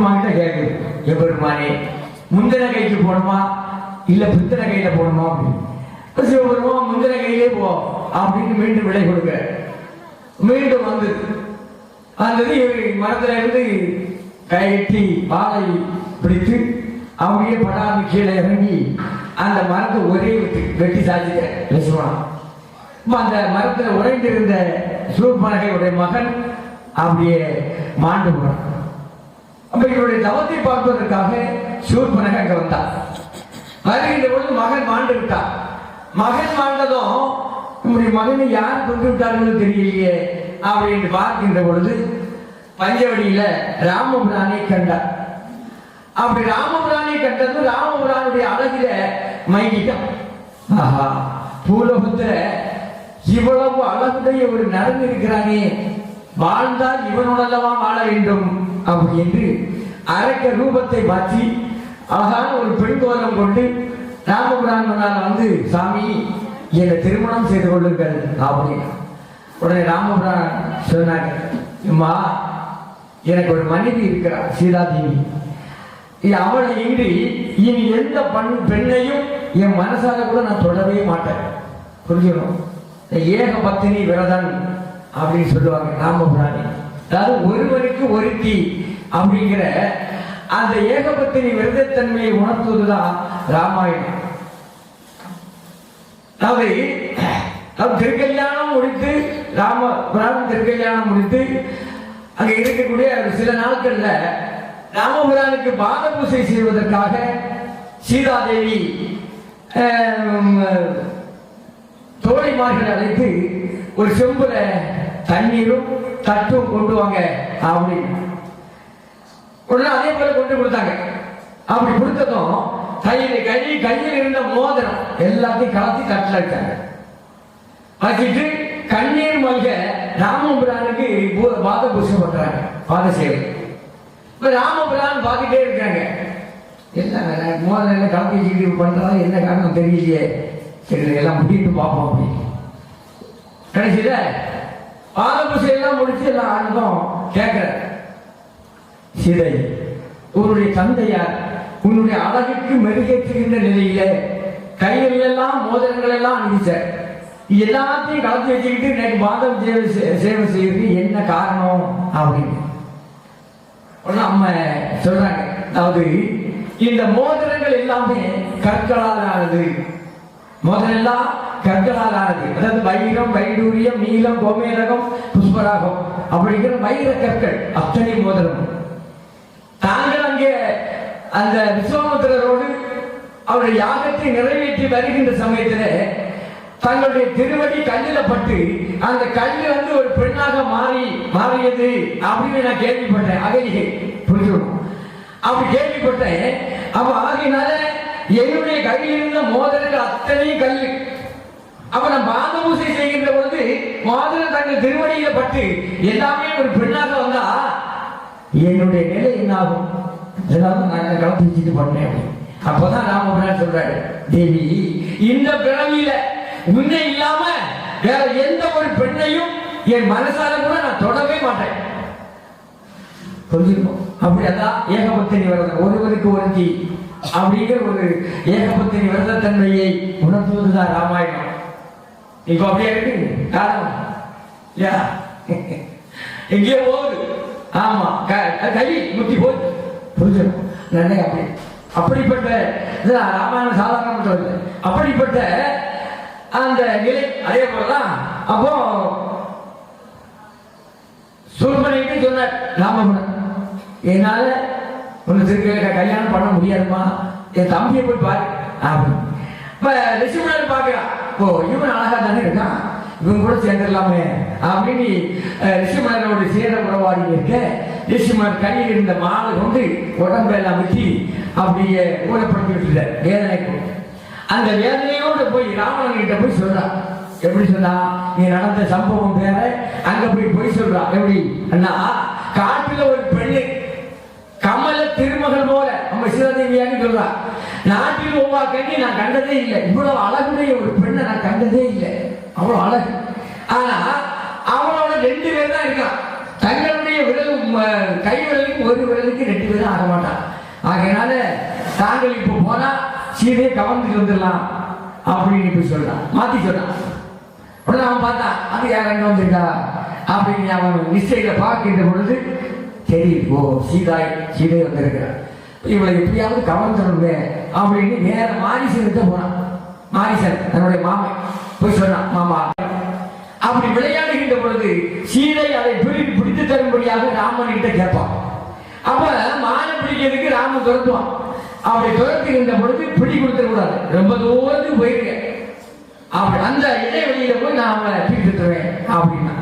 கேட்குது, எம்பெருமானே முந்தின கைக்கு போகணுமா இல்ல பித்தனை கையில போகணுமா அப்படின்னு. சிவபெருமான் முந்தின கையிலே போ அப்படின்னு மீண்டும் விடை கொடுக்க மீண்டும் வந்தது இவர் மரத்துல இருந்து கையெட்டி பாலை பிடித்து அப்படியே படாமி கீழே இறங்கி அந்த மரத்தை ஒரே வெட்டி சாதிக்க லட்சுமணன். அந்த மரத்துல உறைந்திருந்த சூர்பனகையுடைய மகன் அப்படியே மாண்டு போனான். அப்ப இவருடைய தவத்தை பார்ப்பதற்காக சூர்பனகை அங்க வந்தார். வருகின்ற பொழுது மகன் மாண்டு விட்டார். மகன் மாண்டதும் நம்முடைய மகனை யார் கொண்டு விட்டார்கள் தெரியலையே அப்படின்னு பார்க்கின்ற பொழுது பஞ்சவடியில ராமபுரானை கண்டார். அப்படி ராமபுரானை கண்டது ராமபுரானுடைய அழகில மயங்கிட்டான். ஆஹா, பூலோகத்துல இவ்வளவு அழகுடைய ஒரு நரன் இருக்கிறானே, வாழ்ந்தால் இவனோடல்லவா வாழ வேண்டும் அப்படி என்று அரக்க ரூபத்தை மாற்றி அழகான ஒரு பெண் கோலம் கொண்டு ராமபுரான் சாமி என்னை திருமணம் செய்து கொள்ளுங்கள் அப்படின்னு. உடனே ராமபுரான் சொன்னாங்க, அம்மா எனக்கு ஒரு மனைவி இருக்கிறார் சீதாதேவி, அவளை இன்றி இனி எந்த பெண்ணையும் என் மனசால கூட நான் தொடவே மாட்டேன். புரிஞ்சுக்கணும், ஏக பத்தினி விரதன் அப்படின்னு சொல்லுவாங்க ராமபுராணி. அதாவது ஒருவருக்கு ஒருத்தி அப்படிங்கிற அந்த ஏகபத்தினி விரதத்தன்மையை உணர்த்துவதுதான் ராமாயணம். திருக்கல்யாணம் முடித்து ராமபுரான் திருக்கல்யாணம் முடித்து அங்க இருக்கக்கூடிய சில நாட்கள்ல ராமபுரானுக்கு பாத பூசை செய்வதற்காக சீதாதேவி தோழிமார்களை அழைத்து ஒரு செம்புல தண்ணீரும் தட்டும் கொண்டு வாங்க அப்படின்னு உடனே அதே போல கொண்டு கொடுத்தாங்க. அப்படி கொடுத்ததும் கையில் இருந்த மோதிரம் எல்லாத்தையும் கலத்தி தட்டில் வச்சாங்க. வச்சுட்டு கண்ணீர் மல்க ராமபுரானுக்கு பாத பூசை பண்றாங்க, பாத சேவை. இப்ப ராமபுரான் பார்த்துட்டே இருக்காங்க, என்ன மோதிரம் கலத்தி வச்சுக்கிட்டு பண்றதா என்ன காரணம் தெரியலையே, சரி எல்லாம் முடிட்டு பார்ப்போம் அப்படின்னு. கடைசியில பாத பூசை எல்லாம் முடிச்சு எல்லாம் ஆனதும் கேட்கிற, சீதை உன்னுடைய தந்தையார் உன்னுடைய அழகுக்கு மெருகேற்றுகின்ற நிலையில கைகள் எல்லாம் மோதிரங்கள் எல்லாம் அணிவிச்ச, எல்லாத்தையும் கலந்து வச்சுக்கிட்டு எனக்கு பாதம் சேவை செய்யறது என்ன காரணம் அப்படின்னு அம்மா சொல்றாங்க. அதாவது இந்த மோதிரங்கள் எல்லாமே கற்களால் ஆனது, மோதிரம் எல்லாம் கற்களால் ஆனது. அதாவது வைரம், வைடூரியம், நீலம், கோமேதகம், புஷ்பராகம் அப்படிங்கிற வைர கற்கள் அத்தனை மோதிரம். தாங்கள் அங்கே அந்த விஸ்வாமித்திரரோடு அவருடைய யாகத்தை நிறைவேற்றி வருகின்ற சமயத்தில் தங்களுடைய திருவடி கல்லில் பட்டு அந்த கல்லு ஒரு பெண்ணாக மாறியது அப்படின்னு நான் கேள்விப்பட்டேன். அகலிகை புரிஞ்சுக்கணும், அப்படி கேள்விப்பட்டேன். அப்ப ஆகினால என்னுடைய கையில் இருந்த மோதிரங்கள் அத்தனையும் கல்லு. அப்ப நான் பாத பூசை செய்கின்ற பொழுது மோதிரம் தங்கள் திருவடியில பட்டு எல்லாமே ஒரு பெண்ணாக வந்தா என்னுடைய நிலை என்ன ஆகும்? நான் கலந்து வச்சுட்டு பண்ணேன். அப்பதான் ராமபுரான் சொல்றாரு, தேவி இந்த பிறவியில உன்னை இல்லாம வேற எந்த ஒரு பெண்ணையும் என் மனசால கூட நான் தொடவே மாட்டேன். புரிஞ்சுக்கணும், அப்படி அதான் ஏகபத்தினி விரதம், ஒருவருக்கு ஒருத்தி அப்படிங்கிற ஒரு ஏகபத்தினி விரத தன்மையை உணர்த்துவதுதான் ராமாயணம். இப்ப அப்படியே இருக்கு காரணம் எங்கேயோ போகுது. ஆமா, கை முத்தி போய் புரிஞ்சிருக்கும். அப்படிப்பட்ட ராமாயணம் சாதாரண சொல்லுது. அப்படிப்பட்ட அந்த நிலை அதே போலதான். அப்போ சூர்பனைக்கு சொன்னார் ராமபுரன், என்னால ஒன்னு கல்யாணம் பண்ண முடியாதுமா, என் தம்பியை போய் பாரு அப்படின்னு. இப்ப லட்சுமணன் பாக்குறான், ஓ இவன் அழகா தானே இருக்கான், இவன் கூட சேர்ந்துடலாமே அப்படின்னு ரிஷிமலரோட சேர உறவாடி இருக்க ரிஷிமலர் கையில் இருந்த மாலை கொண்டு உடம்பெல்லாம் வச்சு அப்படியே ஊழப்படுத்தி விட்டுட்டார். வேதனை அந்த வேதனையோடு போய் ராவணன் கிட்ட போய் சொல்றான். எப்படி சொன்னா, நீ நடந்த சம்பவம் வேற, அங்க போய் சொல்றான். எப்படி அண்ணா, காட்டுல ஒரு பெண்ணு கமல திருமகள் போல நம்ம சிவதேவியான்னு சொல்றான். நாட்டில் ஒவ்வா கண்ணி நான் கண்டதே இல்லை, இவ்வளவு அழகுடைய ஒரு பெண்ணை நான் கண்டதே இல்லை, அவ்வளவு அழகு. ஆனா அவனோட 2 பேர் தான் இருக்கான். தங்களுடைய விரல் கை விரலுக்கு ஒரு விரலுக்கு 2 விரலும் ஆக மாட்டான். ஆகையினால தாங்கள் இப்போ போனா சீதையை கவர்ந்துட்டு வந்துடலாம் அப்படின்னு இப்ப சொல்றான், மாத்தி சொல்றான். உடனே அவன் பார்த்தான், அது யார் அங்க வந்திருக்கா அப்படின்னு அவன் நிச்சயில பார்க்கின்ற பொழுது தெரியுது, ஓ சீதை வந்திருக்கிறான், இவளை எப்படியாவது கவர்ந்துடணுமே அப்படின்னு நேர மாரிசனுக்கு போனான். மாரிசன் தன்னுடைய மாமன் போய் சொன்னான், மாமா அப்படி விளையாடுகின்ற பொழுது சீதை அதை பிடித்து தரும்படியாக ராமன் கிட்ட கேட்பான். அப்ப மான பிடிக்கிறதுக்கு ராமன் துரத்துவான். அப்படி துரத்துகின்ற பொழுது பிடி கொடுத்துட கூடாது, ரொம்ப தூரத்துக்கு போயிருக்க, அப்படி அந்த இடைவெளியில போய் நான் அவனை தீர்த்துட்டுவேன் அப்படின்னா.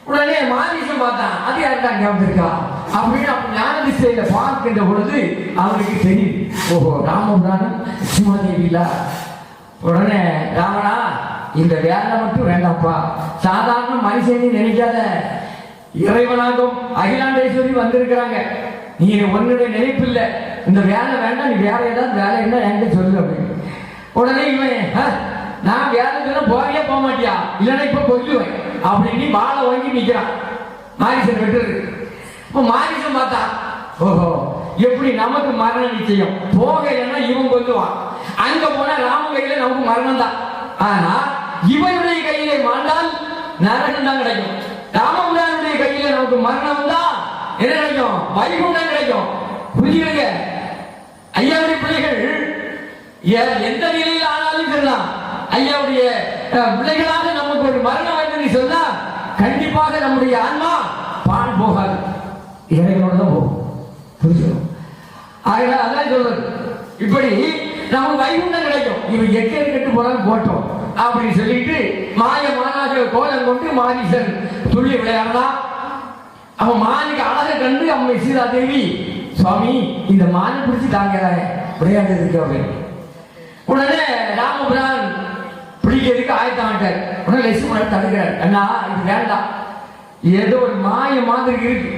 உடனே மாரிசன் பார்த்தான், அது யாருதான் ஞாபகத்திருக்கா அப்படின்னு அப்ப ஞான திசையில பார்க்கின்ற பொழுது அவனுக்கு தெரியும், ஓஹோ ராமபுராணம் லட்சுமாதேவிலா. உடனே ராவணா இந்த வேலை மட்டும் வேண்டாம்ப்பா, சாதாரண மனுஷனி நினைக்காத, இறைவனாகும் அகிலாண்டேஸ்வரி வந்திருக்கிறாங்க, நீ உன்னுடைய நினைப்பு இல்லை, இந்த வேலை வேண்டாம், நீ வேற ஏதாவது வேலை என்ன என்கிட்ட சொல்லு அப்படின்னு. உடனே இவன், நான் வேலை சொன்னா போறியா போக மாட்டியா, இல்லைன்னா இப்ப கொல்லுவேன் அப்படின்னு வாழை வாங்கி நிற்கிறான். மாரிசன் வெட்டுறது. இப்போ மாரிசன் பார்த்தா, ஓஹோ எப்படி நமக்கு மரண நிச்சயம், போகலைன்னா இவன் கொல்லுவான், அங்க போனா ராம கையில நமக்கு மரணம் தான், ஆனா இவனுடைய கையிலே மாண்டால் நரகம் தான் கிடைக்கும், ராமபுரானுடைய கையில நமக்கு மரணம் தான் என்ன கிடைக்கும், வைகுண்டம் கிடைக்கும். புரியுங்க ஐயாவுடைய பிள்ளைகள் எந்த நிலையில் ஆனாலும் சொல்லலாம், ஐயாவுடைய பிள்ளைகளாக நமக்கு ஒரு மரணம் வந்து சொன்னா கண்டிப்பாக நம்முடைய ஆன்மா பான் போகாது, இறைவனோட தான் போகும். புரிஞ்சுக்கணும். ஆகவே அதான் சொல்றது, இப்படி நமக்கு வைகுண்டம் கிடைக்கும், இவன் எட்டு போனாலும் போட்டோம் அப்படின்னு சொல்லிட்டு மாயமானாக கோலம் கொண்டு மாரிசன் துள்ளி விளையாடலாம். அவன் மானுக்கு அழகை கண்டு அம்மை சீதாதேவி, சுவாமி இந்த மானை பிடிச்சி தாங்க விளையாடுறதுக்கு அப்படின்னு. உடனே ராமபுரான் பிடிக்கிறதுக்கு ஆயத்தமாட்டார். உடனே லட்சுமணன் தடுக்கிறார், அண்ணா இது வேண்டாம், ஏதோ ஒரு மாய மாதிரி இருக்கு,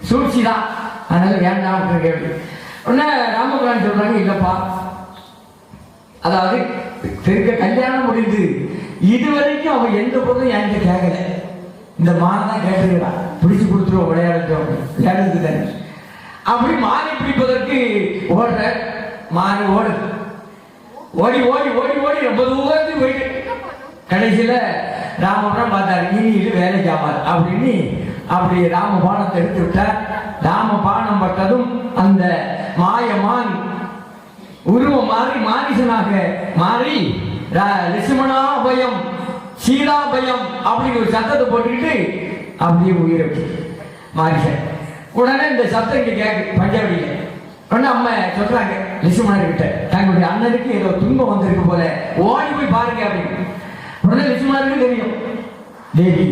சூழ்ச்சி தான், அதனால வேண்டாம் கேள்வி. உடனே ராமபுரான் சொல்றாங்க, இல்லப்பா, அதாவது தெருக்க கல்யாணம் முடிந்து இதுவரைக்கும் அவன் எந்த பொருளும் என்கிட்ட கேட்கல, இந்த மானை தான் கேட்டுக்கிறான், பிடிச்சு கொடுத்துருவோம் விளையாடுறது தானே. அப்படி மானை பிடிப்பதற்கு ஓடுற மானை ஓடுது, ஓடி ஓடி ஓடி ஓடி ரொம்ப தூரத்துக்கு போயிட்டு கடைசியில ராமபுரம் பார்த்தாரு, இனி இது வேலைக்கு ஆகாது அப்படின்னு அப்படி ராமபானத்தை எடுத்து விட்டார். ராமபானம் பட்டதும் அந்த மாயமான் உருவம் மாறி மாரிசனாக மாறி லட்சுமணா பயம் சீதா பயம் அப்படின்னு ஒரு சத்தத்தை போட்டுக்கிட்டு அப்படியே உயிரை மாரிசன். உடனே இந்த சத்தம் இங்க கேட்கு பஞ்சாபியில. உடனே அம்மா சொல்றாங்க லட்சுமணர்கிட்ட, தங்களுடைய அண்ணனுக்கு ஏதோ துன்பம் வந்திருக்கு போல, ஓடி போய் பாருங்க அப்படின்னு. உடனே லட்சுமணருக்கு தெரியும், தேவி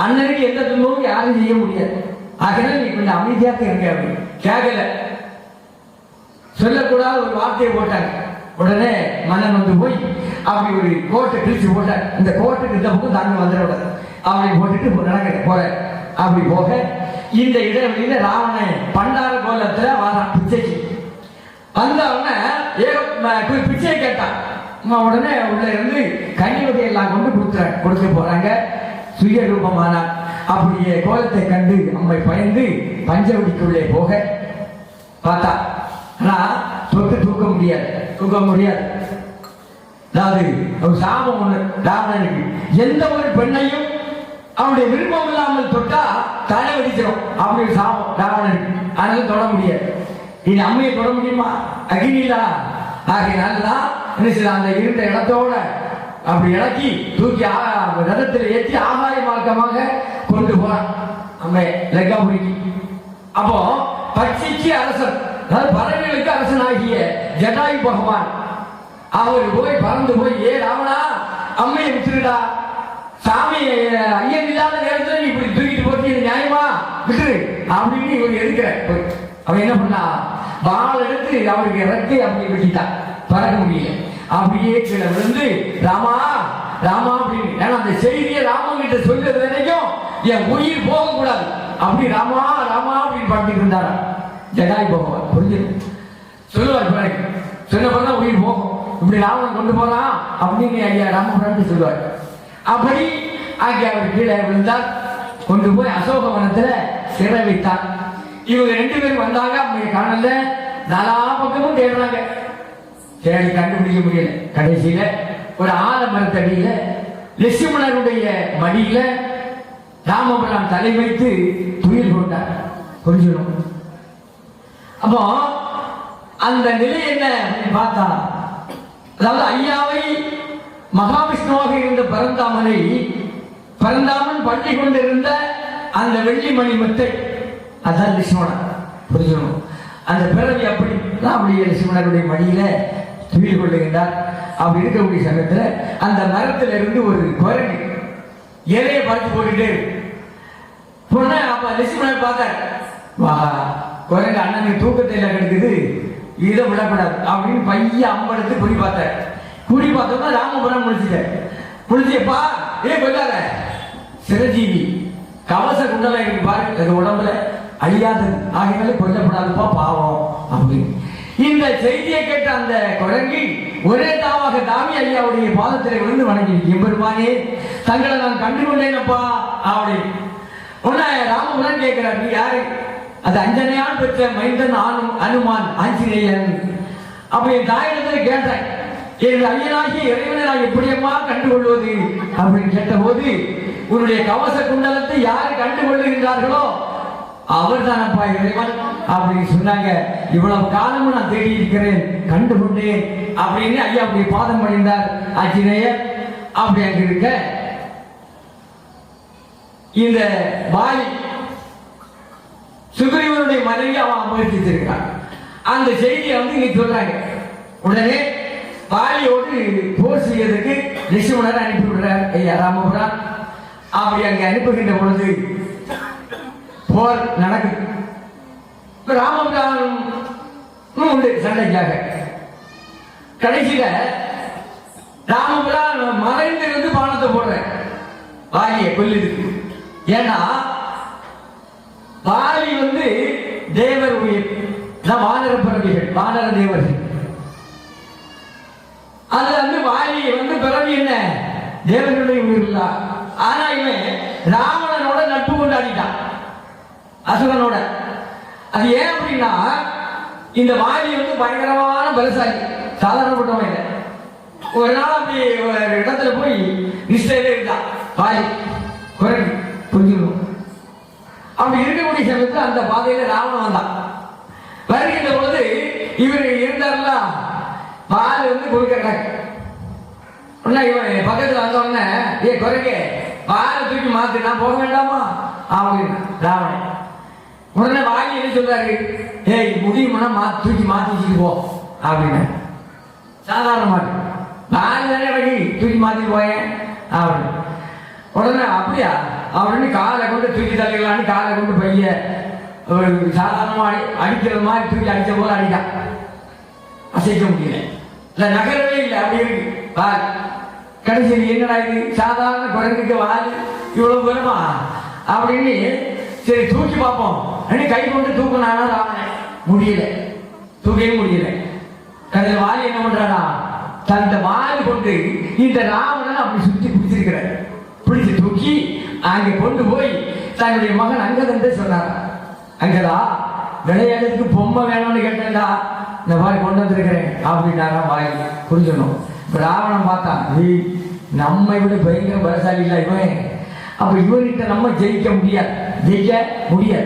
அண்ணனுக்கு எந்த துன்பமும் யாரும் செய்ய முடியாது, ஆகவே நீ கொஞ்சம் அமைதியாக இருக்க அப்படின்னு. கேட்கல, சொல்லக்கூடாத ஒரு வார்த்தையை போட்டாங்க. உடனே மன்னன் வந்து போய் அப்படி ஒரு கோட்டை கிழிச்சு போட்டார், இந்த கோட்டுக்கு இந்த பக்கம் தாங்க வந்துடக்கூடாது அப்படி போட்டுட்டு நடக்க போற. அப்படி போக இந்த இடைவெளியில ராவணன் பண்டார கோலத்துல வரான் பிச்சைக்கு. வந்தவன பிச்சை கேட்டான். உடனே உள்ள இருந்து கன்னிவகை எல்லாம் கொண்டு கொடுக்க போறாங்க. சுய ரூபமானான். அப்படியே கோலத்தை கண்டு அம்மை பயந்து பஞ்சவடிக்குள்ளே போக பார்த்தா, ஆனா தொட்டு தூக்க முடியாது. அதாவது ஒரு சாபம் ஒண்ணு ராவணனுக்கு, எந்த ஒரு பெண்ணையும் அவனுடைய விருப்பம் இல்லாமல் தொட்டா தலை வெடிச்சிடும், அப்படி ஒரு சாபம் ராவணனுக்கு. அதனால தொட முடியாது. இனி அம்மையை தொட முடியுமா? அகிலா. ஆகையினால்தான் அந்த இருந்த இடத்தோட அப்படி இறக்கி தூக்கி ரதத்தில் ஏற்றி ஆகாய மார்க்கமாக கொண்டு போறான் அம்மை லங்காபுரிக்கு. அப்போ பட்சிக்கு அரசன், அதாவது பறவைகளுக்கு அரசனாகிய ஜடாயு பகவான் அவர் போய் பறந்து போய், ஏ ராவணா அம்மையை விட்டுருடா, சாமி ஐயன் இல்லாத நேரத்தில் நீ இப்படி தூக்கிட்டு போட்டு நியாயமா விட்டுரு அப்படின்னு இவர் எதுக்கிற. அவன் என்ன பண்ணா, வாள் எடுத்து அவருக்கு இறக்கி அப்படி வெட்டிட்டான், பறக்க முடியல. அப்படியே கீழே விழுந்து ராமா ராமா அப்படின்னு. ஏன்னா அந்த செய்தியை ராமன் கிட்ட சொல்றது வரைக்கும் என் உயிர் போக கூடாது, அப்படி ராமா ராமா அப்படின்னு பாடிட்டு இருந்தாரா ஜடாயு பகவான். புரிஞ்சு சொல்லுவார், பிறகு சொன்ன பிறகு உயிர் போகும், இப்படி ராவணன் கொண்டு போறான் அப்படின்னு ஐயா ராமபுரான் சொல்லுவார். அப்படி அங்கே அவர் கீழே விழுந்தார். கொண்டு போய் அசோகவனத்துல சிறை வைத்தார். இவங்க 2 பேரும் வந்தாங்க, அவங்க காணல. நாலா பக்கமும் தேடுறாங்க, தேடி கண்டுபிடிக்க முடியல. கடைசியில ஒரு ஆலமரத்தடியில லட்சுமணருடைய மடியில ராமபிரான் தலை வைத்து துயில் கொண்டார். புரிஞ்சிடும். அப்போ அந்த நிலை என்ன பார்த்தா, அதாவது ஐயாவை மகாவிஷ்ணுவாக இருந்த பரந்தாமன் பள்ளி கொண்டிருந்த அந்த வெள்ளி மணி மெத்தை, அதான் லட்சுமணன். புரிஞ்சிடும். அந்த பிறவி அப்படியே லட்சுமணருடைய மடியில துயில் கொள்ளுகின்றார். அப்படி இருக்கக்கூடிய சமயத்துல அந்த மரத்துல இருந்து ஒரு குரங்கு இலையை பார்த்து போட்டுட்டே பொண்ண. அப்ப லட்சுமணர் பார்த்தார், வா குரங்கு அண்ணனுக்கு தூக்கத்தில் கிடக்குது, இதை விடக்கூடாது அப்படின்னு பைய அம்படுத்து குடி பார்த்தார். குடி பார்த்தோம்னா ராமபுரம் முடிச்சுப்பா, கொல்லாத சிரஞ்சீவி கவச குண்டலம் இருக்கு பாருங்க, அது உடம்புல அழியாதது, ஆகினாலே கொல்லப்படாதுப்பா பாவம் அப்படின்னு. இந்த செய்தியை கேட்ட அந்த குரங்கி ஒரே தாவாக தாவி ஐயாவுடைய பாதத்திலே விழுந்து வணங்கி, எம்பெருமானே தங்களை நான் கண்டுகொண்டேனப்பா அப்படி. உன்ன ராமபுரம் கேட்கிறார், நீ யாரு? அது அஞ்சனையால் பெற்ற மைந்தன் அனுமான் ஆஞ்சநேயன். அப்ப என் தாயிடத்தில் கேட்டேன், என் ஐயனாகிய இறைவனை நான் எப்படியம்மா கண்டுகொள்வது அப்படின்னு கேட்ட போது, உன்னுடைய கவச குண்டலத்தை யாரு கண்டுகொள்ளுகின்றார்களோ அவர் தானப்பா இறைவன் அப்படின்னு சொன்னாங்க. இவ்வளவு காலமும் நான் தேடி இருக்கிறேன், கண்டுகொண்டேன் அப்படின்னு ஐயா அப்படி பாதம் பணிந்தார் ஆஞ்சநேயர். அப்படி அங்க இருக்க இந்த வாலி சுக்ரீவனுடைய மனைவி அவன் அபகரிச்சிருக்கான். அந்த செய்தியை இன்னைக்கு சொல்றாங்க. உடனே வாலியோடு போர் செய்யறதுக்கு லட்சுமணர் அனுப்பி விடுறார் ஐயா ராமபுரம். அப்படி அங்க அனுப்புகின்ற பொழுது போர் நடக்குது. ராமபுரம் உண்டு சண்டைக்காக. கடைசியில ராமபுரம் மறைந்திருந்து பானத்தை போடுற வாலியை கொல்லுதுக்கு. ஏன்னா வாலி தேவர் உயிர், வானர பிறவிகள், வானர தேவர்கள். அதுல வாலி பிறவி என்ன தேவர்களுடைய உயிர் இல்ல. ஆனா இவன் ராவணனோட நட்பு கொண்டாடிட்டான், அசுரனோட. அது ஏன் அப்படின்னா, இந்த வாலி பயங்கரமான பலசாலி, சாதாரணப்பட்டவன் இல்லை. ஒரு நாள் அப்படி ஒரு இடத்துல போய் நிஷ்டையில இருந்தான் வாலி, குரங்கு புரிஞ்சுக்கணும். அப்படி இருக்கக்கூடிய சமயத்தில் அந்த பாதையில ராவணன் வந்தான். வருகின்ற பொழுது இவர் இருந்தார்ல, பால் குறுக்க கிடக்கு. இவன் பக்கத்துல வந்த உடனே, ஏ குரங்கு பாலை தூக்கி மாத்து, நான் போக வேண்டாமா அப்படின்னு ராவணன். உடனே வாலி என்ன சொல்றாரு, ஏய் முடியுமா தூக்கி மாத்தி வச்சுட்டு போ அப்படின்னு. சாதாரண மாட்டு பால் தானே எனக்கு தூக்கி மாத்தி போயேன் அப்படின்னு. உடனே அப்படியா அப்படின்னு காலை கொண்டு தூக்கி தள்ளிடலான்னு காலை கொண்டு பைய சாதாரணமா அடிக்கிறது மாதிரி தூக்கி அடிச்ச போல அடிக்கான். அசைக்க முடியல, இல்ல நகரவே இல்லை, அப்படி இருக்கு பால். கடைசி என்னடா இது, சாதாரண குரங்குக்கு வால் இவ்வளவு வருமா அப்படின்னு சரி தூக்கி பார்ப்போம். கை கொண்டு தூக்கினானா ராவணன், முடியல, தூக்கவே முடியல. கடைசியில் வாலி என்ன பண்றானா, தந்த வால் கொண்டு இந்த ராவணன் அப்படி சுத்தி பிடிச்சிருக்கிறார். பிடிச்சு தூக்கி அங்கே கொண்டு போய் தன்னுடைய மகன் அங்கதன் சொன்னார். அங்கதா விளையாடுறதுக்கு பொம்மை வேணும்னு கேட்டா, இந்த மாதிரி கொண்டு வந்திருக்கிறேன் அப்படின்னாரா வாய். புரிஞ்சணும். ராவணன் பார்த்தான், நம்மை விட பயங்கர பலசாலி இல்லை இவன், அப்ப இவன்கிட்ட நம்ம ஜெயிக்க முடியாது.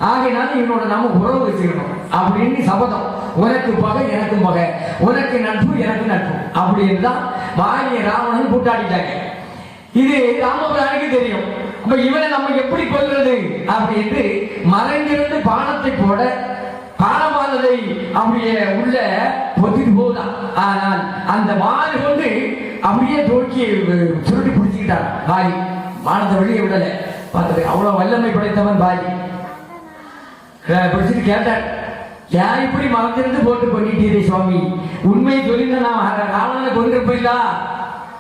ஆகையினால இவனோட நம்ம உறவு வச்சுக்கணும் அப்படின்னு சபதம். உனக்கு பகை எனக்கும் பகை, உனக்கு நட்பு எனக்கு நட்பு அப்படின்னு தான் வாலிய ராவணன் கூட்டாடிட்டாங்க. இது ராமபுரானுக்கு தெரியும். அப்ப இவனை நம்ம எப்படி கொல்றது அப்படின்னு மறைந்திருந்து பானத்தை போட, பானமானதை அப்படியே உள்ள பொத்திட்டு போகுதான். ஆனால் அந்த வாலி கொண்டு அப்படியே தோக்கி சுருட்டி பிடிச்சுக்கிட்டான் வாலி. பானத்தை வெளியே விடல. பார்த்தது அவ்வளவு வல்லமை படைத்தவன் வாலி. பிடிச்சிட்டு கேட்டார், யார் இப்படி மறந்திருந்து போட்டு கொண்டிட்டீரே சுவாமி, உண்மையை சொல்லிட்டு நான் ராவணனை கொண்டிருப்பா.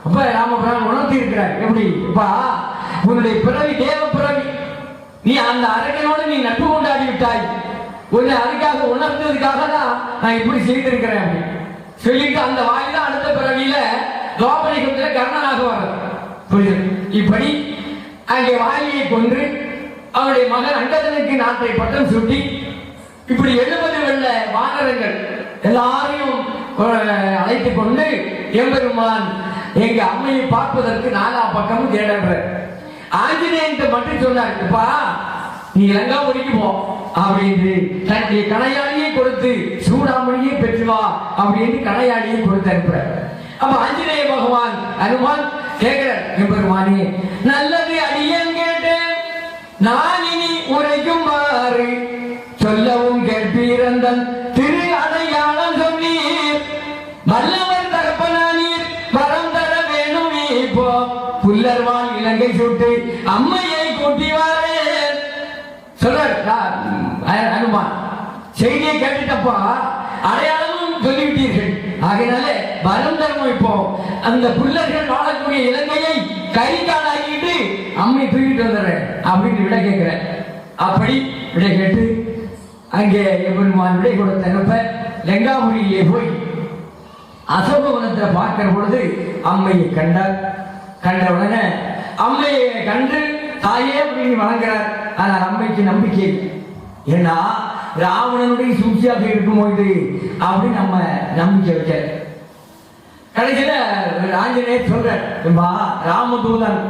அப்ப ராமபுரான் உணர்த்தி இருக்கிறார். எப்படி இப்பா, உன்னுடைய பிறவி தேவ பிறவி, நீ அந்த அரங்கனோடு நீ நட்பு கொண்டாடி விட்டாய். உன்னை அதுக்காக உணர்ந்ததுக்காக தான் நான் இப்படி செய்திருக்கிறேன் அப்படின்னு சொல்லிட்டு அந்த வாயில அடுத்த பிறவியில துவாபர யுகத்துல கர்ணனாக வர்றது. புரியுது? இப்படி அங்கே வாலியை கொன்று அவருடைய மகன் அங்கதனுக்கு நாட்டை பட்டம் சூட்டி இப்படி 70 வெள்ள வானரங்கள் எல்லாரையும் அழைத்துக் கொண்டு எம்பெருமான் எங்க அம்மையை பார்ப்பதற்கு 4 பக்கமும் தேடுற. ஆஞ்சநேயன் மட்டும் சொன்னாருப்பா, நீ லங்காபுரிக்கு போ அப்படின்னு தன்னுடைய கணையாளியை கொடுத்து சூடாமணியை பெற்று வா அப்படின்னு கணையாளியை கொடுத்து அனுப்புற. அப்ப ஆஞ்சநேய பகவான் அனுமான் கேட்கிறார், எம்பெருமானே நல்லது அடியேன் கேட்டேன், நான் இனி உரைக்குமாறு சொல்லவும் கேட்பீரந்தன் திரு அடையாளம் சொன்னீர், வல்லவர் தகப்பனானீர் வரம் தர வேணும் இப்போ புல்லர்வான் இலங்கை சுட்டு அம்மையை கூட்டி வாரேன் சொல்றார் அனுமான். செய்தியை கேட்டுட்டப்பா அடையாளமும் சொல்லிவிட்டீர்கள், ஆகையினாலே வரம் தரணும் இப்போ அந்த புல்லர்கள் வாழக்கூடிய இலங்கையை கை காலாக்கிட்டு அம்மை தூக்கிட்டு வந்துடுறேன் அப்படின்னு விடை கேட்கிறேன். அப்படி விடை கேட்டு அங்கே எம்பெருமான் விடை கொடுத்த அனுப்ப லங்காபுரியிலே போய் அசோகவனத்தில் பார்க்கிற பொழுது அம்மையை கண்டார். கண்ட உடனே அம்மையை கண்டு தாயே அப்படின்னு வணங்குறார். ஆனால் அம்மைக்கு நம்பிக்கை, ஏன்னா ராவணனுடைய சூழ்ச்சியாக இருக்கும்போது அப்படின்னு நம்ம நம்பிக்கை வைக்க. கடைசியில ஆஞ்சநேயர் சொல்றார், ராமதூதன்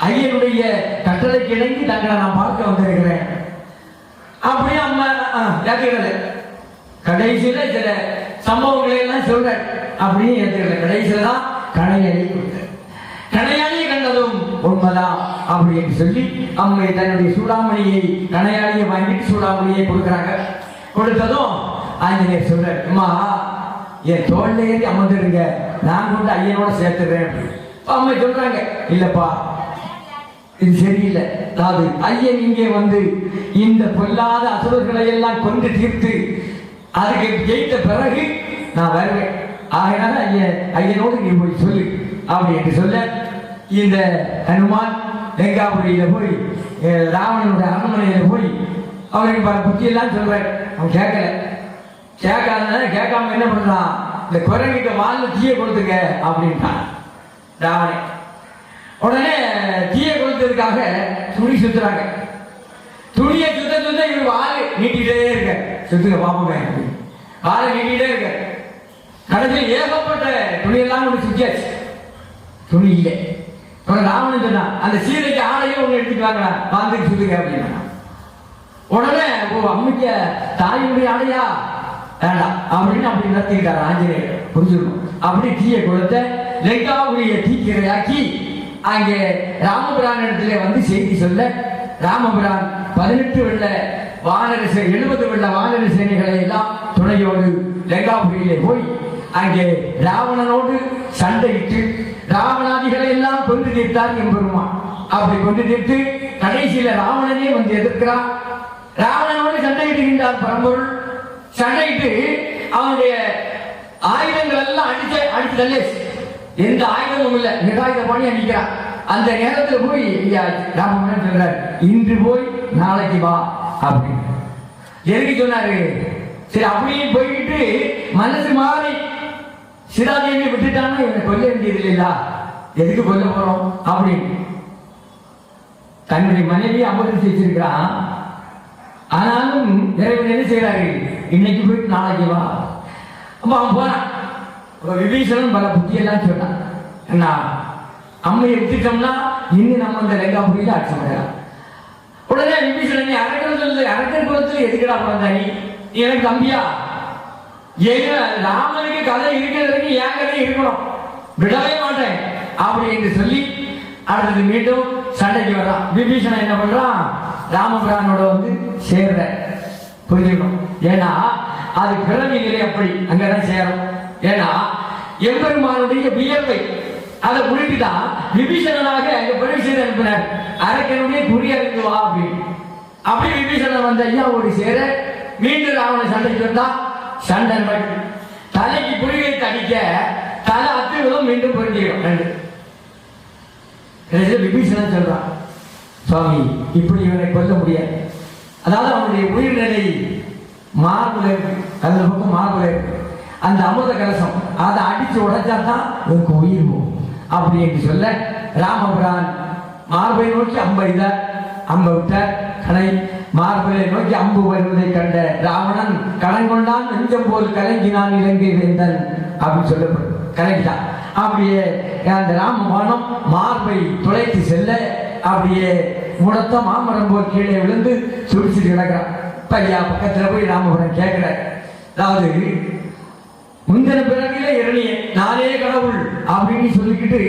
ஐயனுடைய கட்டளைக்கு இணங்கி தங்களை நான் பார்க்க வந்திருக்கிறேன் அப்படியே அம்மா ஏற்றுக்கிறது. கடைசியில சில சம்பவங்களை எல்லாம் சொல்ற அப்படின்னு ஏற்றுக்கிறது. கடைசியில தான் கணையாளி கொடுத்த. கணையாளியை கண்டதும் உண்மைதான் அப்படின்னு சொல்லி அம்மை தன்னுடைய சூடாமணியை கணையாளியை வாங்கிட்டு சூடாமணியை கொடுக்குறாங்க. கொடுத்ததும் ஆஞ்சநேயர் சொல்றார், அம்மா என் தோல்ல ஏறி அமர்ந்துருங்க, நான் கொண்டு ஐயனோட சேர்த்துறேன். அம்மை சொல்றாங்க, இல்லப்பா இது சரியில்லை, அதாவது ஐயன் இங்கே வந்து இந்த பொல்லாத அசுரர்களை எல்லாம் கொண்டு தீர்த்து அதுக்கு ஜெயித்த பிறகு நான் வருவேன், ஆகையினால ஐயனோடு நீ போய் சொல்லு அப்படி என்று சொல்ல இந்த ஹனுமான் லங்காபுரியில போய் ராவணனுடைய அரண்மனையில போய் அவருக்கு பல புத்தியெல்லாம் சொல்றாரு. அவன் கேட்கல. கேட்காதனால கேட்காம என்ன பண்றான், இந்த குரங்கிட்ட வாழ்ல தீய கொடுத்துங்க அப்படின்ட்டான் ராவணன். உடனே தீய கொடுத்ததுக்காக துணி சுத்துறாங்க. துணியை சுத்த சுத்த இவர் வாழை நீட்டிட்டே இருக்க, சுத்துங்க பாப்போங்க, வாழை நீட்டிட்டே இருக்க. கடைசியில் ஏகப்பட்ட துணியெல்லாம் ஒன்று சுத்தியாச்சு, துணி இல்லை. ராவணன் சொன்னா அந்த சீதைக்கு ஆடையும் ஒன்று எடுத்துட்டு வாங்க, வாழ்ந்துட்டு சுத்துங்க அப்படின்னா. உடனே அம்மிக்க தாயுடைய ஆடையா வேண்டாம் அப்படின்னு அப்படி நடத்திக்கிட்டார் ஆஞ்சநேயர். புரிஞ்சுக்கணும். அப்படி தீயை கொடுத்த லங்காபுரிய தீக்கிரையாக்கி அங்கே ராமபிரான் இடத்துல வந்து செய்தி சொல்ல ராமபிரான் 18 வெள்ள வானர 70 வெள்ள வானர சேனைகளை எல்லாம் துணையோடு லங்காபுரியிலே போய் அங்கே ராவணனோடு சண்டையிட்டு ராவணாதிகளை எல்லாம் கொண்டு தீர்த்தார் எம்பெருமான். அப்படி கொண்டு தீர்த்து கடைசியில ராவணனே வந்து எதிர்க்கிறார். ராவணனோடு சண்டையிடுகின்றார் பரம்பொருள். சண்டையிட்டு அவனுடைய ஆயுதங்கள் எல்லாம் அடிச்சு தள்ளே, எந்த ஆயுதமும் இல்லை, நிராயுத பண்ணி அடிக்கிறான். அந்த நேரத்தில் போய் ராமன் சொல்றார், இன்று போய் நாளைக்கு வா அப்படின்னு. எதுக்கு சொன்னாரு, சரி அப்படியே போய்கிட்டு மனசு மாறி சீதாதேவியை விட்டுட்டான்னா இவனை கொல்ல வேண்டியது இல்லையா, எதுக்கு கொல்ல போறோம் அப்படின்னு தன்னுடைய மனைவியை அமர்த்தி வச்சிருக்கிறான். ஆனாலும் இறைவன் என்ன செய்யறாரு, இன்னைக்கு போயிட்டு நாளைக்கு வா. அப்ப அவன் போறான். விபீஷணன் பல புத்தியெல்லாம் சொன்னான், என்ன அம்மையை விட்டுட்டோம்னா இன்னும் நம்ம அந்த லங்காபுரியில ஆட்சி பண்ணலாம். உடனே விபீஷணனை அரக்கர் குலத்தில் எதுக்கடா பிறந்தா நீ எனக்கு தம்பியா, எங்க ராமனுக்கு கதை இருக்கிறதுக்கு என் கதை இருக்கணும், விடவே மாட்டேன் அப்படி என்று சொல்லி அடுத்தது மீண்டும் சண்டைக்கு வர்றான். விபீஷணன் என்ன பண்றான், ராமபிரானோட வந்து சேர்ற. புரிஞ்சுக்கணும், ஏன்னா அது பிறவி நிலை அப்படி அங்கதான் சேரும். ஏன்னா எம்பெருமானுடைய வியர்வை அதை முடித்துதான் விபீஷணனாக அங்க பிறவி செய்து அனுப்பினார். அரக்கனுடைய குறியறிந்து வா அப்படின்னு. அப்படி விபீஷணன் வந்த ஐயாவோடு சேர மீண்டும் ராவண சண்டைக்கு வந்தா சண்டை தலைக்கு புரிவை தடிக்க தலை அத்துவிடும் மீண்டும் புரிஞ்சுக்கிறோம் ரெண்டு. விபீஷணன் சொல்றான், சுவாமி இப்படி இவனை கொல்ல முடியாது, அதாவது அவனுடைய உயிர்நிலை மார்புல இருக்கு, அந்த பக்கம் மார்புல இருக்கு, அந்த அமிர்த கலசம் அதை அடிச்சு உடைச்சா தான் இவருக்கு உயிர் போகும் அப்படி என்று சொல்ல ராமபிரான் மார்பை நோக்கி அம்பைதார். அம்பை விட்டார். கடை மார்பலை நோக்கி அம்பு வருவதை கண்ட ராவணன் கடங்கொண்டான் நெஞ்சம் போல் கலங்கினான் இலங்கை வேந்தன் அப்படின்னு சொல்லப்படும். கலங்கிட்டான். அப்படியே அந்த ராமபானம் மார்பை துளைத்து செல்ல அப்படியே முடத்த மாமரம் போல் கீழே விழுந்து சுடிச்சுட்டு கிடக்கிறான். பையா பக்கத்துல போய் ராமபுரம் கேட்கிற, அதாவது முந்தின பிறகுல இரணிய நானே கடவுள் அப்படின்னு சொல்லிக்கிட்டு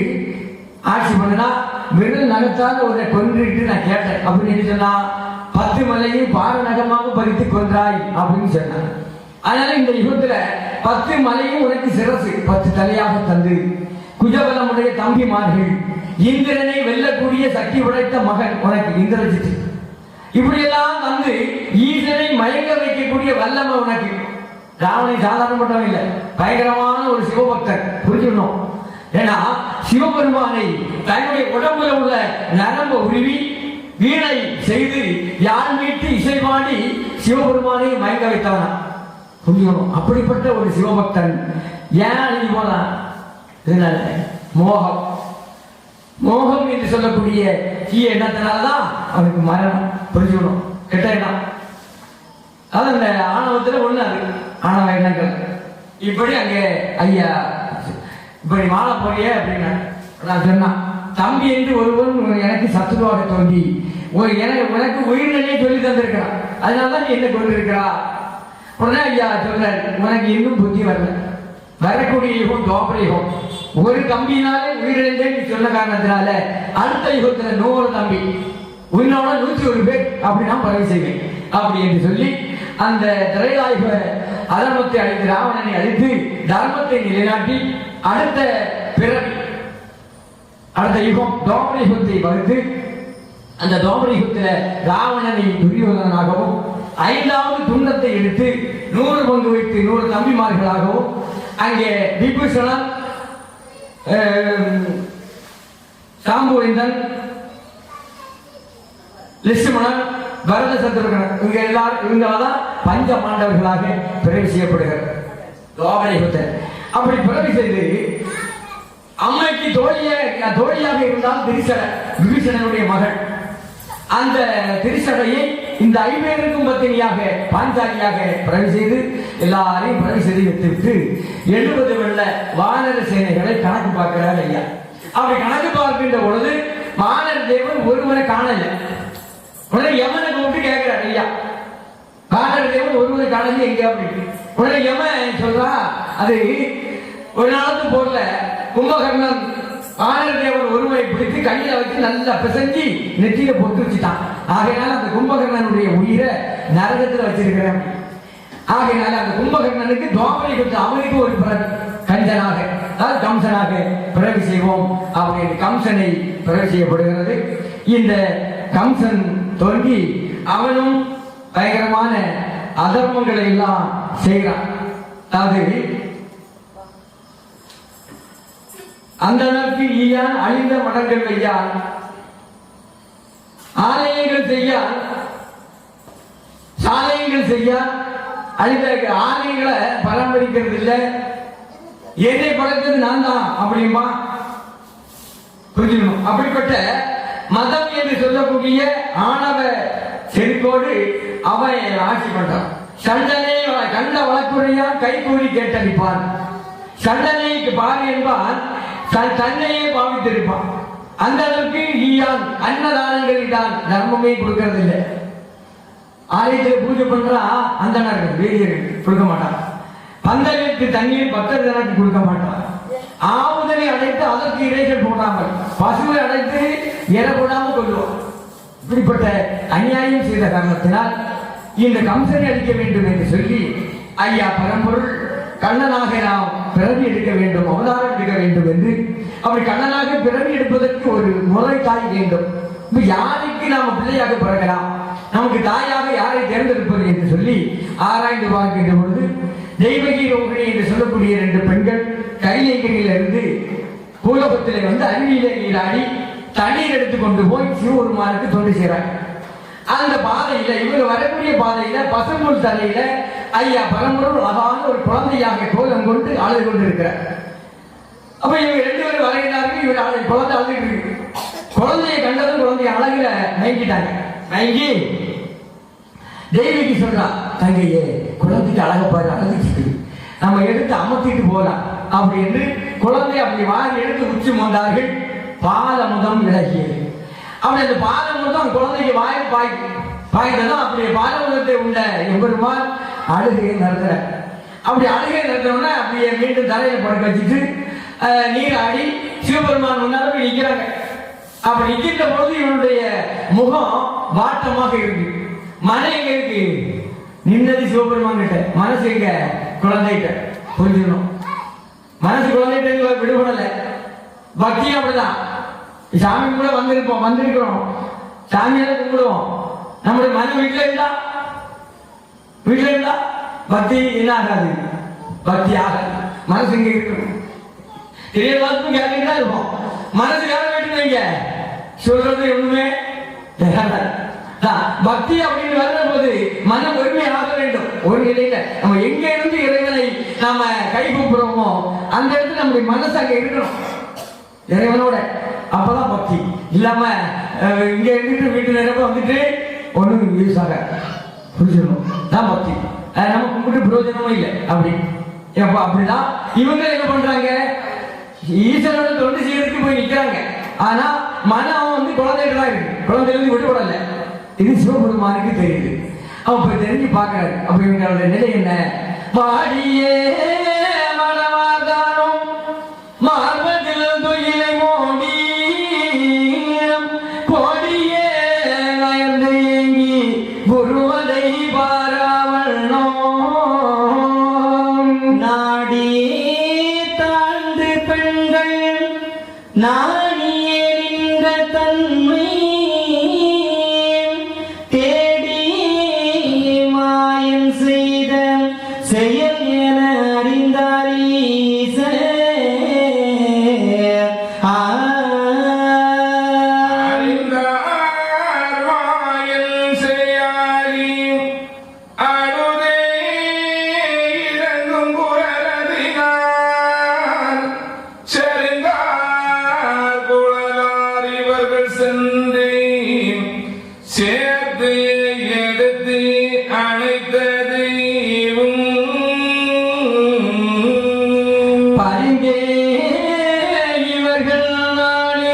ஆட்சி பண்ணா விரல் நகத்தால் ஒரு கொன்றுட்டு நான் கேட்டேன் அப்படின்னு சொன்னா 10 மலையும் பார நகமாக பறித்து கொன்றாய் அப்படின்னு சொன்னான். அதனால இந்த யுகத்துல 10 மலையும் உனக்கு சிரசு 10 தலையாக தந்து குஜபலமுடைய தம்பிமார்கள் இந்திரனை வெல்லக்கூடிய சக்தி உடைத்த மகன் உனக்கு இந்திரஜித் இப்படியெல்லாம் தந்து ஈசனை மயங்க வைக்கக்கூடிய வல்லமை உனக்கு. ராவணன் சாதாரணப்பட்டவன் இல்லை, பயங்கரமான ஒரு சிவபக்தர் புரிஞ்சுக்கணும். ஏன்னா சிவபெருமானை தன்னுடைய உடம்புல உள்ள நரம்பை உருவி வீணை செய்து யாழ் மீட்டு இசை பாடி சிவபெருமானை மயங்க வைத்தவனா புரிஞ்சுக்கணும். அப்படிப்பட்ட ஒரு சிவபக்தன் ஏன் அழிஞ்சு போனான்? இதனால மோகம் மோகம் என்று சொல்லக்கூடிய தீய எண்ணத்தினால்தான் அவனுக்கு மரணம். புரிஞ்சுக்கணும். கெட்ட எண்ணம் அது அந்த ஆணவத்துல ஒண்ணு. அது ஆணவ எண்ணங்கள். இப்படி அங்கே ஐயா இப்படி மாற போறிய அப்படின்னா நான் சொன்னான், தம்பி என்று ஒருவன் எனக்கு சத்துருவாக தோன்றி உனக்கு உயிரினையே சொல்லி தந்திருக்கிறான், அதனாலதான் நீ என்ன கொண்டிருக்கிறா. உடனே ஐயா சொல்ற, உனக்கு இன்னும் புத்தி வரல. வரக்கூடிய யுகம் துவாபர யுகம். ஒரு தம்பினாலே உயிரிழந்தே நீ சொன்ன காரணத்தினால அடுத்த யுகத்துல 100 தம்பி உன்னோட 101 பேர் அப்படி நான் பரவி செய்வேன் அப்படி என்று சொல்லி அந்த திரையாயுக அதர்மத்தை அழித்து ராவணனை அழித்து தர்மத்தை நிலைநாட்டி அடுத்த பிறவி அடுத்த யுகம் துவாபர யுகத்தை வகுத்து அந்த துவாபர யுகத்துல ராவணனை துரியோதனாகவும் 5வது துண்டத்தை எடுத்து 100 பங்கு வைத்து 100 தம்பிமார்களாகவும் அங்கே விபூஷணன் சாம்புவேந்தன் லட்சுமணன் பரத சத்ருகன் இவங்க எல்லாரும் இவங்களாதான் பஞ்ச பாண்டவர்களாக பிறவி செய்யப்படுகிறார் துவாபர யுகத்தில். அப்படி பிறவி செய்து அம்மைக்கு தோழியாக இருந்தால் விபீஷணனுடைய மகள். அந்த திரிசடையை இந்த 5 பேருக்கும் பத்தினியாக பாஞ்சாலியாக பிறவி செய்து எல்லாரையும் பிறவி செய்து விட்டு 70 வெள்ள வானர சேனைகளை கணக்கு பார்க்கிறார் ஐயா. அப்படி கணக்கு பார்க்கின்ற பொழுது வானர தேவன் ஒருவரை காணல. உடனே யமனை கூப்பிட்டு கேட்கிறார் ஐயா, வானர தேவன் ஒருவரை காணல எங்க அப்படின்னு. உடனே யமன் சொல்றா, அது ஒரு நாளுக்கு போர்ல கும்பகர்ணன் வானர தேவன் ஒருவரை பிடித்து கையில வச்சு நல்லா பிசைஞ்சி நெற்றியில போட்டு வச்சுட்டான். ஆகையினால அந்த கும்பகர்ணனுடைய உயிரை நரகத்துல வச்சிருக்கிறேன். ஆகையினால அந்த கும்பகர்ணனுக்கு துவாபர யுகத்தில் அவனுக்கு ஒரு பிறகு கஞ்சனாக அதாவது கம்சனாக பிறகு செய்வோம் அப்படின்னு கம்சனை பிறகு செய்யப்படுகிறது. இந்த கம்சன் தோன்றி அவனும் பயங்கரமான அதர்மங்களை எல்லாம் செய்கிறான். அதாவது அந்த அளவுக்கு ஈயான் அழிந்த மடங்கள் வையான் ஆலயங்கள் செய்ய சாலைகள் செய்ய அழிந்த ஆலயங்களை பராமரிக்கிறது இல்லை. என்னை படைத்தது நான் தான் அப்படிமா புரிஞ்சுக்கணும். அப்படிப்பட்ட மதம் என்று சொல்லக்கூடிய ஆணவ செருக்கோடு அவன் ஆட்சி பண்றான். சண்டனை கண்ட வழக்குறையான் கை கூறி கேட்டளிப்பான். சண்டனைக்கு பாரு என்பான் தன்னையே பாவித்திருப்பான். அந்த அளவுக்கு ஈயான் அன்னதானங்களில் தான் தர்மமே கொடுக்கறது இல்லை. ஆலயத்தில் பூஜை பண்றா அந்த வேதியர்கள் கொடுக்க மாட்டான். பந்தலுக்கு தண்ணீர் பக்தர்களுக்கு கொடுக்க மாட்டான். ஆவுதலை அடைத்து அதற்கு இறைகள் போடாமல் பசுவை அடைத்து இற போடாமல் கொள்வோம். இப்படிப்பட்ட அநியாயம் செய்த காரணத்தினால் இந்த கம்சனை அளிக்க வேண்டும் என்று சொல்லி ஐயா பரம்பொருள் கண்ணனாக நாம் பிறவி எடுக்க வேண்டும், அவதாரம் எடுக்க வேண்டும் என்று. அப்படி கண்ணனாக பிறவி எடுப்பதற்கு ஒரு முறை தாய் வேண்டும். யாருக்கு நாம பிள்ளையாக பிறக்கலாம், நமக்கு தாயாக யாரை தேர்ந்தெடுப்பது என்று சொல்லி ஆராய்ந்து பார்க்கின்ற பொழுது தெய்வகி ரோகிணி என்று சொல்லக்கூடிய 2 பெண்கள் கைலைகளிலிருந்து பூலோகத்திலே வந்து அருவியிலே நீராடி தண்ணீர் எடுத்து கொண்டு போய் சிவபெருமானுக்கு தொண்டு செய்றாங்க. அந்த பாதையில இவர் வரக்கூடிய பாதையில பசும்புல் தலையில ஐயா பரம்பொருள் அழகான ஒரு குழந்தையாக கோலம் கொண்டு அழுது கொண்டு இருக்கிறார். அப்ப இவங்க 2 பேரும் வரையினார்கள். இவர் குழந்தை அழுது இருக்கு. குழந்தைய கண்டதும் குழந்தைய அழகுல மயங்கிட்டாங்க. மயங்கி தேவிக்கு சொல்றா, தங்கையே குழந்தைக்கு அழகப்பாரு, அழகுக்கு நம்ம எடுத்து அமர்த்திட்டு போலாம் அப்படின்னு குழந்தை அப்படி வாரி எடுத்து உச்சி மோந்தார்கள். பாலமுதம் விலகியது. அப்படி அந்த பாலமுதம் குழந்தைக்கு பாய்ந்ததும் அப்படியே பாலமுதத்தை உண்ட எம்பெருமான் அழுகையை நிறுத்துற. அப்படி அழுகையை நிறுத்தினோம்னா அப்படியே மீண்டும் தலையில படுக்க வச்சுட்டு நீராடி சிவபெருமான் முன்னால போய் நிற்கிறாங்க. அப்படி நிற்கின்ற போது இவனுடைய முகம் வாட்டமாக இருக்கு. மன எங்க இருக்கு? நின்னது சிவபெருமான் கிட்ட, மனசு எங்க? குழந்தைகிட்ட. புரிஞ்சுக்கணும், மனசு குழந்தைகிட்ட விடுபடல. பக்தியும் அப்படிதான். சாமி கூட வந்திருக்கிறோம், சாமியால கும்பிடுவோம். நம்முடைய மன வீட்டுல இருந்தா பக்தி என்ன ஆகாது? பக்தி ஆகாது. மனசு இங்க இருக்கணும். தெரியவாதும் கேட்டுட்டு தான் இருப்போம். மனசு வேற வீட்டு வைங்க, சொல்றது ஒண்ணுமே பக்தி அப்படின்னு வர்ற போது மனம் ஒருமையாக வேண்டும். ஒரு நிலையில நம்ம எங்க இருந்து இறைவனை நாம கைகூப்புறோமோ அந்த இடத்துல நம்முடைய மனசு அங்க இருக்கணும் இறைவனோட. அப்பதான் பக்தி. இல்லாம இங்க இருந்துட்டு வீட்டு நேரப்ப வந்துட்டு ஒண்ணும் யூஸ் ஆக. புரிஞ்சுக்கணும், தான் பக்தி. நம்ம கும்பிட்டு பிரயோஜனமும் இல்லை. அப்படி அப்படிதான் இவங்க என்ன பண்றாங்க? ஈஸ்வரோட தொண்டு செய்யறதுக்கு போய் நிக்கிறாங்க. ஆனா மனம் குழந்தைகிட்ட தான் இருக்கு. குழந்தைகளுக்கு விடுபடல. இது சிவபெருமானுக்கு தெரியுது. அப்ப தெரிஞ்சு பாக்குறாரு. அப்ப இவங்களோட நிலை என்ன? பாடியே மனவாதாரம் மார்பத்தில் துயிலை மோடி கோடியே நயர்ந்து ஏங்கி குருவதை பாராவண்ணோ நாடி தாழ்ந்து பெண்கள் நாணியே நின்ற தன்மை தேடி மாயம் செய்த செயல்